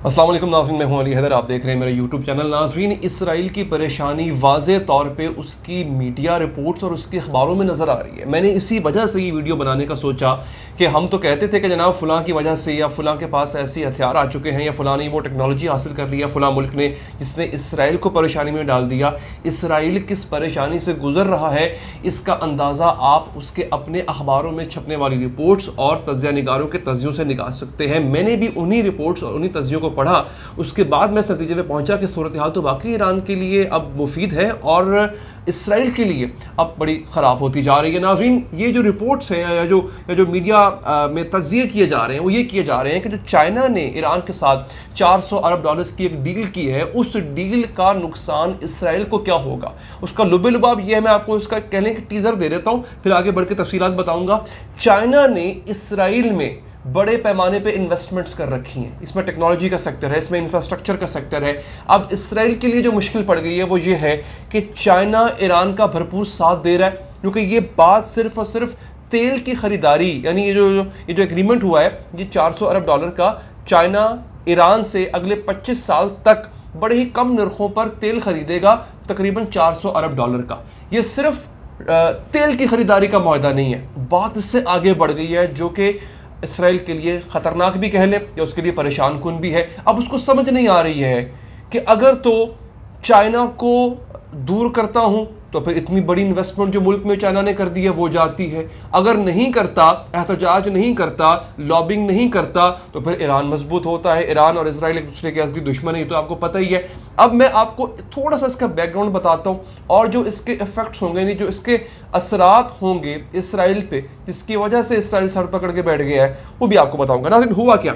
السلام علیکم ناظرین، میں ہوں علی حیدر، آپ دیکھ رہے ہیں میرا یوٹیوب چینل۔ ناظرین، اسرائیل کی پریشانی واضح طور پہ اس کی میڈیا رپورٹس اور اس کے اخباروں میں نظر آ رہی ہے۔ میں نے اسی وجہ سے یہ ویڈیو بنانے کا سوچا کہ ہم تو کہتے تھے کہ جناب فلاں کی وجہ سے یا فلاں کے پاس ایسے ہتھیار آ چکے ہیں یا فلاں نے وہ ٹیکنالوجی حاصل کر لیا فلاں ملک نے جس نے اسرائیل کو پریشانی میں ڈال دیا۔ اسرائیل کس پریشانی سے گزر رہا ہے اس کا اندازہ آپ اس کے اپنے اخباروں میں چھپنے والی رپورٹس اور تجزیہ نگاروں کے تجزیوں سے نکال سکتے ہیں۔ میں نے بھی انہی رپورٹس اور انہی تجزیوں کو پڑھا، اس کے بعد میں اس نتیجے میں پہنچا کہ صورتحال تو واقعی ایران کے لیے اب مفید ہے اور اسرائیل کے لیے اب بڑی خراب ہوتی جا رہی ہے۔ ناظرین، یہ جو رپورٹس ہیں یا جو میڈیا میں تجزیے کیے جا رہے ہیں وہ یہ کیے جا رہے ہیں کہ جو چائنا نے ایران کے ساتھ 400 ارب ڈالرز کی ایک ڈیل کی ہے، اس ڈیل کا نقصان اسرائیل کو کیا ہوگا، اس کا لب لباب یہ ہے۔ میں آپ کو اس کا کہہ لیں کہ ٹیزر دے دیتا ہوں، پھر آگے بڑھ کے تفصیلات بتاؤں گا۔ چائنا نے اسرائیل میں بڑے پیمانے پہ انویسٹمنٹس کر رکھی ہیں، اس میں ٹیکنالوجی کا سیکٹر ہے، اس میں انفراسٹرکچر کا سیکٹر ہے۔ اب اسرائیل کے لیے جو مشکل پڑ گئی ہے وہ یہ ہے کہ چائنا ایران کا بھرپور ساتھ دے رہا ہے، کیونکہ یہ بات صرف اور صرف تیل کی خریداری، یعنی یہ جو ایگریمنٹ ہوا ہے یہ 400 ارب ڈالر کا، چائنا ایران سے اگلے 25 سال تک بڑے ہی کم نرخوں پر تیل خریدے گا، تقریباً 400 ارب ڈالر کا۔ یہ صرف تیل کی خریداری کا معاہدہ نہیں ہے، بات اس سے آگے بڑھ گئی ہے جو کہ اسرائیل کے لیے خطرناک بھی کہہ لیں یا اس کے لیے پریشان کن بھی ہے۔ اب اس کو سمجھ نہیں آ رہی ہے کہ اگر تو چائنا کو دور کرتا ہوں تو پھر اتنی بڑی انویسٹمنٹ جو ملک میں چائنا نے کر دی ہے وہ جاتی ہے، اگر نہیں کرتا، احتجاج نہیں کرتا، لابنگ نہیں کرتا تو پھر ایران مضبوط ہوتا ہے۔ ایران اور اسرائیل ایک دوسرے کے اصلی دشمن ہیں، تو آپ کو پتہ ہی ہے۔ اب میں آپ کو تھوڑا سا اس کا بیک گراؤنڈ بتاتا ہوں اور جو اس کے ایفیکٹس ہوں گے، یعنی جو اس کے اثرات ہوں گے اسرائیل پہ، جس کی وجہ سے اسرائیل سر پکڑ کے بیٹھ گیا ہے، وہ بھی آپ کو بتاؤں گا۔ ناظرین، ہوا کیا،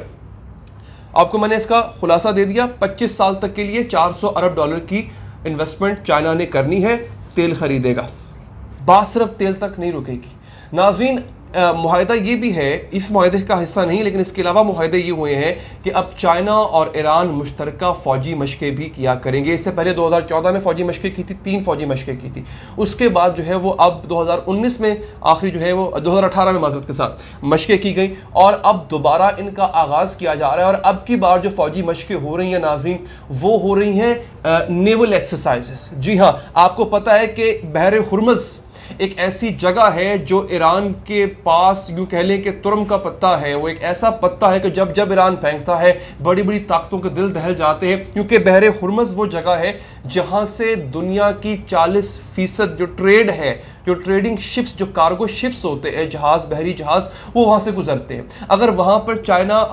آپ کو میں نے اس کا خلاصہ دے دیا۔ 25 سال تک کے لیے 400 ارب ڈالر کی انویسٹمنٹ چائنا نے کرنی ہے، تیل خریدے گا۔ بات صرف تیل تک نہیں رکے گی ناظرین، معاہدہ یہ بھی ہے، اس معاہدے کا حصہ نہیں لیکن اس کے علاوہ معاہدے یہ ہوئے ہیں کہ اب چائنا اور ایران مشترکہ فوجی مشقیں بھی کیا کریں گے۔ اس سے پہلے 2014 میں فوجی مشقیں کی تھی، 3 فوجی مشقیں کی تھی۔ اس کے بعد جو ہے وہ اب 2019 میں آخری جو ہے وہ 2018 میں معذرت کے ساتھ مشقیں کی گئیں اور اب دوبارہ ان کا آغاز کیا جا رہا ہے۔ اور اب کی بار جو فوجی مشقیں ہو رہی ہیں ناظرین، وہ ہو رہی ہیں نیول ایکسرسائزز۔ جی ہاں، آپ کو پتہ ہے کہ بحر ہرمز ایک ایسی جگہ ہے جو ایران کے پاس یوں کہہ لیں کہ ترم کا پتہ ہے، وہ ایک ایسا پتہ ہے کہ جب ایران پھینکتا ہے بڑی بڑی طاقتوں کے دل دہل جاتے ہیں، کیونکہ بحر ہرمز وہ جگہ ہے جہاں سے دنیا کی 40% جو ٹریڈ ہے، جو ٹریڈنگ شپس، جو کارگو شپس ہوتے ہیں، جہاز، بحری جہاز، وہ وہاں سے گزرتے ہیں۔ اگر وہاں پر چائنا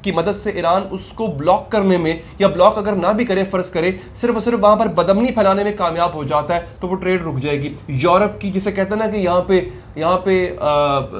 کی مدد سے ایران اس کو بلاک کرنے میں، یا بلاک اگر نہ بھی کرے، فرض کرے صرف اور صرف وہاں پر بدامنی پھیلانے میں کامیاب ہو جاتا ہے تو وہ ٹریڈ رک جائے گی۔ یورپ کی جسے کہتے ہیں نا کہ یہاں پہ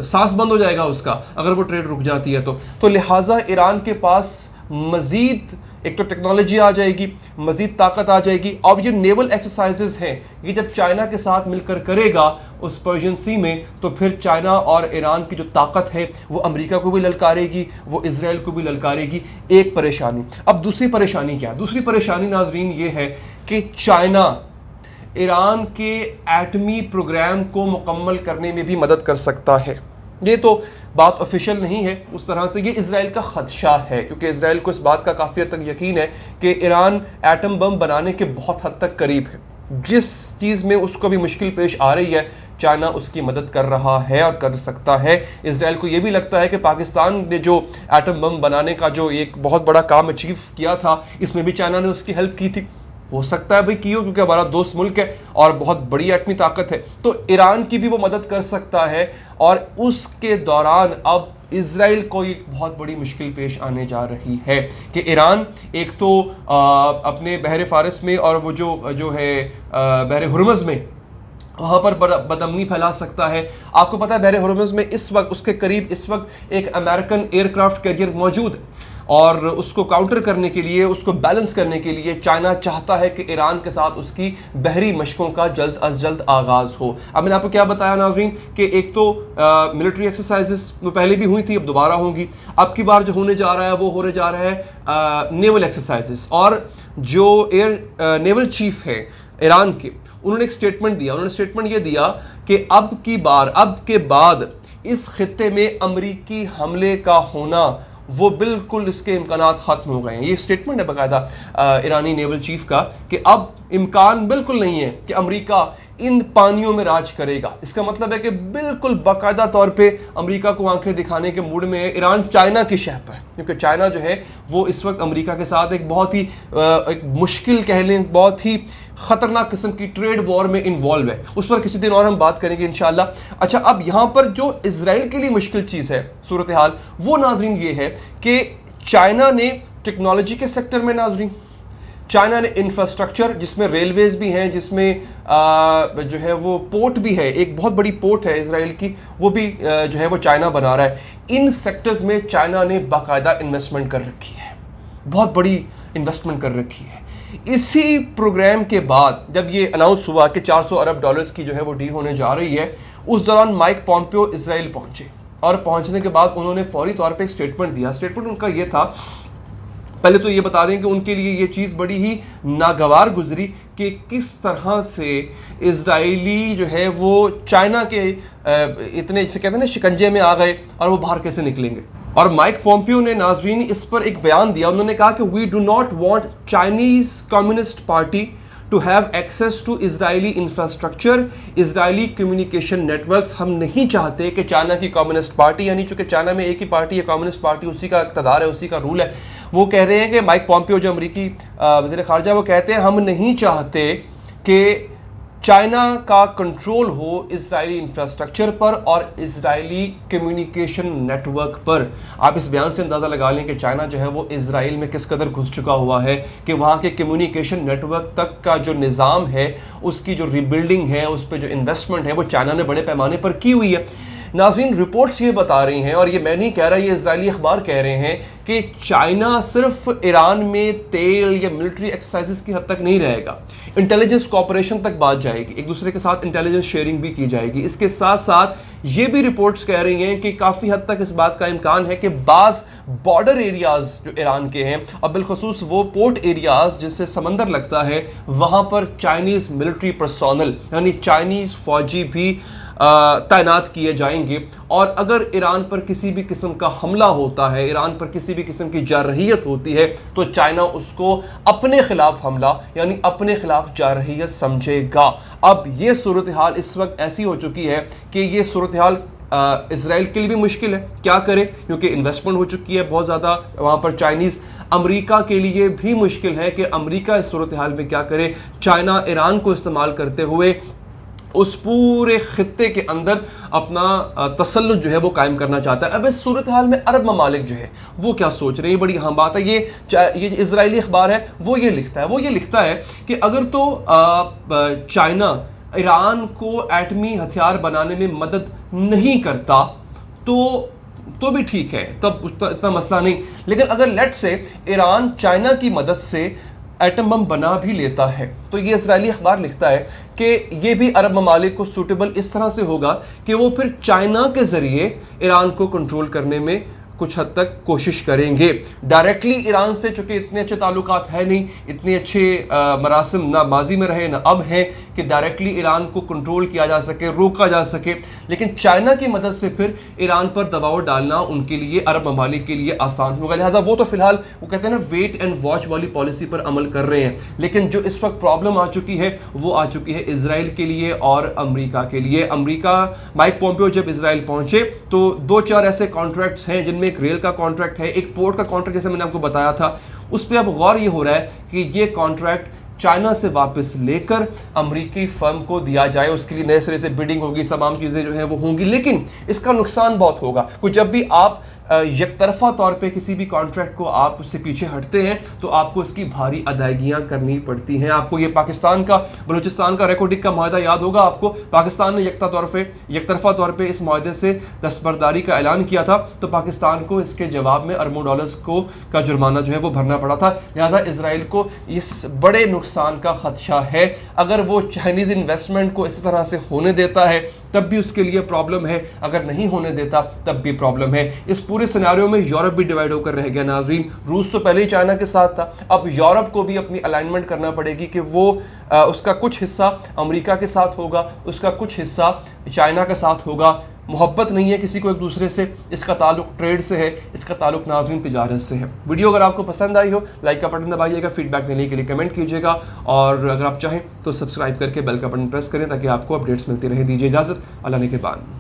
سانس بند ہو جائے گا اس کا اگر وہ ٹریڈ رک جاتی ہے تو لہٰذا ایران کے پاس مزید ایک تو ٹیکنالوجی آ جائے گی، مزید طاقت آ جائے گی۔ اور یہ نیول ایکسرسائزز ہیں، یہ جب چائنا کے ساتھ مل کر کرے گا اس پرشین سی میں، تو پھر چائنا اور ایران کی جو طاقت ہے وہ امریکہ کو بھی للکارے گی، وہ اسرائیل کو بھی للکارے گی۔ ایک پریشانی۔ اب دوسری پریشانی کیا ہے؟ دوسری پریشانی ناظرین یہ ہے کہ چائنا ایران کے ایٹمی پروگرام کو مکمل کرنے میں بھی مدد کر سکتا ہے۔ یہ تو بات آفیشیل نہیں ہے اس طرح سے، یہ اسرائیل کا خدشہ ہے، کیونکہ اسرائیل کو اس بات کا کافی حد تک یقین ہے کہ ایران ایٹم بم بنانے کے بہت حد تک قریب ہے۔ جس چیز میں اس کو بھی مشکل پیش آ رہی ہے، چائنا اس کی مدد کر رہا ہے اور کر سکتا ہے۔ اسرائیل کو یہ بھی لگتا ہے کہ پاکستان نے جو ایٹم بم بنانے کا جو ایک بہت بڑا کام اچیو کیا تھا، اس میں بھی چائنا نے اس کی ہیلپ کی تھی۔ ہو سکتا ہے بھائی کیوں، کیونکہ ہمارا دوست ملک ہے اور بہت بڑی ایٹمی طاقت ہے، تو ایران کی بھی وہ مدد کر سکتا ہے۔ اور اس کے دوران اب اسرائیل کو ایک بہت بڑی مشکل پیش آنے جا رہی ہے کہ ایران ایک تو اپنے بحر فارس میں اور وہ جو ہے بحر ہرمز میں وہاں پر بدامنی پھیلا سکتا ہے۔ آپ کو پتہ ہے بحر ہرمز میں اس وقت اس کے قریب اس وقت ایک امریکن ایئر کرافٹ کیریئر موجود ہے، اور اس کو کاؤنٹر کرنے کے لیے، اس کو بیلنس کرنے کے لیے چائنا چاہتا ہے کہ ایران کے ساتھ اس کی بحری مشقوں کا جلد از جلد آغاز ہو۔ اب میں نے آپ کو کیا بتایا ناظرین کہ ایک تو ملٹری ایکسرسائزز وہ پہلے بھی ہوئی تھی، اب دوبارہ ہوں گی۔ اب کی بار جو ہونے جا رہا ہے وہ ہونے جا رہا ہے نیول ایکسرسائزز، اور جو نیول چیف ہے ایران کے، انہوں نے ایک سٹیٹمنٹ دیا۔ انہوں نے سٹیٹمنٹ یہ دیا کہ اب کے بعد اس خطے میں امریکی حملے کا ہونا وہ بالکل اس کے امکانات ختم ہو گئے ہیں. یہ اسٹیٹمنٹ ہے باقاعدہ ایرانی نیول چیف کا کہ اب امکان بالکل نہیں ہے کہ امریکہ ان پانیوں میں راج کرے گا. اس کا مطلب ہے کہ بالکل باقاعدہ طور پہ امریکہ کو آنکھیں دکھانے کے موڈ میں ہے ایران چائنا کی شہ پر, کیونکہ چائنا جو ہے وہ اس وقت امریکہ کے ساتھ ایک بہت ہی ایک مشکل کہہ لیں, بہت ہی خطرناک قسم کی ٹریڈ وار میں انوالو ہے. اس پر کسی دن اور ہم بات کریں گے انشاءاللہ. اچھا, اب یہاں پر جو اسرائیل کے لیے مشکل چیز ہے صورتحال, وہ ناظرین یہ ہے کہ چائنا نے ٹیکنالوجی کے سیکٹر میں ناظرین, چائنا نے انفراسٹرکچر جس میں ریلویز بھی ہیں, جس میں جو ہے وہ پورٹ بھی ہے, ایک بہت بڑی پورٹ ہے اسرائیل کی, وہ بھی جو ہے وہ چائنا بنا رہا ہے. ان سیکٹرز میں چائنا نے باقاعدہ انویسٹمنٹ کر رکھی ہے, بہت بڑی انویسٹمنٹ کر رکھی ہے. اسی پروگرام کے بعد جب یہ اناؤنس ہوا کہ $400 ارب کی جو ہے وہ ڈیل ہونے جا رہی ہے, اس دوران مائک پومپیو اسرائیل پہنچے, اور پہنچنے کے بعد انہوں نے فوری طور پہ ایک اسٹیٹمنٹ دیا. اسٹیٹمنٹ ان کا یہ تھا, پہلے تو یہ بتا دیں کہ ان کے لیے یہ چیز بڑی ہی ناگوار گزری کہ کس طرح سے اسرائیلی جو ہے وہ چائنا کے اتنے جسے کہتے ہیں نا شکنجے میں آ گئے, اور وہ باہر کیسے نکلیں گے. اور مائک پومپیو نے ناظرین اس پر ایک بیان دیا. انہوں نے کہا کہ we do not want Chinese communist party to have access to Israeli infrastructure, Israeli communication network. ہم نہیں چاہتے کہ چائنا کی کمیونسٹ پارٹی, یعنی چونکہ چائنا میں ایک ہی پارٹی ہے کمیونسٹ پارٹی, اسی کا اقتدار ہے, اسی کا رول ہے. وہ کہہ رہے ہیں کہ مائک پومپیو جو امریکی وزیر خارجہ, وہ کہتے ہیں ہم نہیں چاہتے کہ چائنا کا کنٹرول ہو اسرائیلی انفراسٹرکچر پر اور اسرائیلی کمیونیکیشن نیٹ ورک پر. آپ اس بیان سے اندازہ لگا لیں کہ چائنا جو ہے وہ اسرائیل میں کس قدر گھس چکا ہوا ہے, کہ وہاں کے کمیونیکیشن نیٹ ورک تک کا جو نظام ہے, اس کی جو ری بلڈنگ ہے, اس پہ جو انویسٹمنٹ ہے, وہ چائنا نے بڑے پیمانے پر کی ہوئی ہے. ناظرین, رپورٹس یہ بتا رہی ہیں, اور یہ میں نہیں کہہ رہا, یہ اسرائیلی اخبار کہہ رہے ہیں کہ چائنا صرف ایران میں تیل یا ملٹری ایکسرسائزز کی حد تک نہیں رہے گا, انٹیلیجنس کوآپریشن تک بات جائے گی, ایک دوسرے کے ساتھ انٹیلیجنس شیئرنگ بھی کی جائے گی. اس کے ساتھ ساتھ یہ بھی رپورٹس کہہ رہی ہیں کہ کافی حد تک اس بات کا امکان ہے کہ بعض بارڈر ایریاز جو ایران کے ہیں, اور بالخصوص وہ پورٹ ایریاز جس سے سمندر لگتا ہے, وہاں پر چائنیز ملٹری پرسونل یعنی چائنیز فوجی بھی تعینات کیے جائیں گے. اور اگر ایران پر کسی بھی قسم کا حملہ ہوتا ہے, ایران پر کسی بھی قسم کی جارحیت ہوتی ہے, تو چائنا اس کو اپنے خلاف حملہ یعنی اپنے خلاف جارحیت سمجھے گا. اب یہ صورتحال اس وقت ایسی ہو چکی ہے کہ یہ صورتحال اسرائیل کے لیے بھی مشکل ہے, کیا کرے, کیونکہ انویسٹمنٹ ہو چکی ہے بہت زیادہ وہاں پر چائنیز. امریکہ کے لیے بھی مشکل ہے کہ امریکہ اس صورتحال میں کیا کرے. چائنا ایران کو استعمال کرتے ہوئے اس پورے خطے کے اندر اپنا تسلط جو ہے وہ قائم کرنا چاہتا ہے. اب اس صورتحال میں عرب ممالک جو ہے وہ کیا سوچ رہے ہیں, یہ بڑی اہم بات ہے. یہ اسرائیلی اخبار ہے وہ یہ لکھتا ہے کہ اگر تو چائنا ایران کو ایٹمی ہتھیار بنانے میں مدد نہیں کرتا تو بھی ٹھیک ہے, تب اتنا مسئلہ نہیں. لیکن اگر لیٹ سے ایران چائنا کی مدد سے ایٹم بم بنا بھی لیتا ہے, تو یہ اسرائیلی اخبار لکھتا ہے کہ یہ بھی عرب ممالک کو سوٹیبل اس طرح سے ہوگا کہ وہ پھر چائنا کے ذریعے ایران کو کنٹرول کرنے میں کچھ حد تک کوشش کریں گے. ڈائریکٹلی ایران سے چونکہ اتنے اچھے تعلقات ہیں نہیں, اتنے اچھے مراسم نہ ماضی میں رہے نہ اب ہیں کہ ڈائریکٹلی ایران کو کنٹرول کیا جا سکے, روکا جا سکے. لیکن چائنا کی مدد سے پھر ایران پر دباؤ ڈالنا ان کے لیے, عرب ممالک کے لیے آسان ہوگا. لہٰذا وہ تو فی الحال وہ کہتے ہیں نا ویٹ اینڈ واچ والی پالیسی پر عمل کر رہے ہیں. لیکن جو اس وقت پرابلم آ چکی ہے وہ آ چکی ہے اسرائیل کے لیے اور امریکہ کے لیے. امریکہ, مائک پومپیو جب اسرائیل پہنچے تو 2-4 ایسے کانٹریکٹس ہیں جن میں ایک ریل کا کانٹریکٹ ہے, ایک پورٹ کا کانٹریکٹ جیسے میں نے آپ کو بتایا تھا. اس پہ اب غور یہ ہو رہا ہے کہ یہ کانٹریکٹ چائنا سے واپس لے کر امریکی فرم کو دیا جائے. اس کے لیے نئے سرے سے بیڈنگ ہوگی, تمام چیزیں جو ہیں وہ ہوں گی, لیکن اس کا نقصان بہت ہوگا. کچھ جب بھی آپ یک طرفہ طور پہ کسی بھی کانٹریکٹ کو آپ اس سے پیچھے ہٹتے ہیں تو آپ کو اس کی بھاری ادائیگیاں کرنی پڑتی ہیں. آپ کو یہ پاکستان کا بلوچستان کا ریکارڈک کا معاہدہ یاد ہوگا آپ کو. پاکستان نے یک طرفہ طور پہ اس معاہدے سے دستبرداری کا اعلان کیا تھا, تو پاکستان کو اس کے جواب میں اربوں ڈالرز کا جرمانہ جو ہے وہ بھرنا پڑا تھا. لہٰذا اسرائیل کو اس بڑے نقصان کا خدشہ ہے. اگر وہ چائنیز انویسٹمنٹ کو اسی طرح سے ہونے دیتا ہے تب بھی اس کے لیے پرابلم ہے, اگر نہیں ہونے دیتا تب بھی پرابلم ہے. اس پورے سیناریو میں یورپ بھی ڈیوائیڈ ہو کر رہ گیا ناظرین. روس تو پہلے ہی چائنا کے ساتھ تھا, اب یورپ کو بھی اپنی الائنمنٹ کرنا پڑے گی کہ وہ اس کا کچھ حصہ امریکہ کے ساتھ ہوگا, اس کا کچھ حصہ چائنا کے ساتھ ہوگا. محبت نہیں ہے کسی کو ایک دوسرے سے، اس کا تعلق ٹریڈ سے ہے، اس کا تعلق ناظرین تجارت سے ہے۔ ویڈیو اگر آپ کو پسند آئی ہو لائک کا بٹن دبائیے گا، فیڈ بیک دینے کے لیے کمنٹ کیجیے گا، اور اگر آپ چاہیں تو سبسکرائب کر کے بیل کا بٹن پریس کریں تاکہ آپ کو اپڈیٹس ملتی رہیں۔ دیجیے اجازت، اللہ نگہبان۔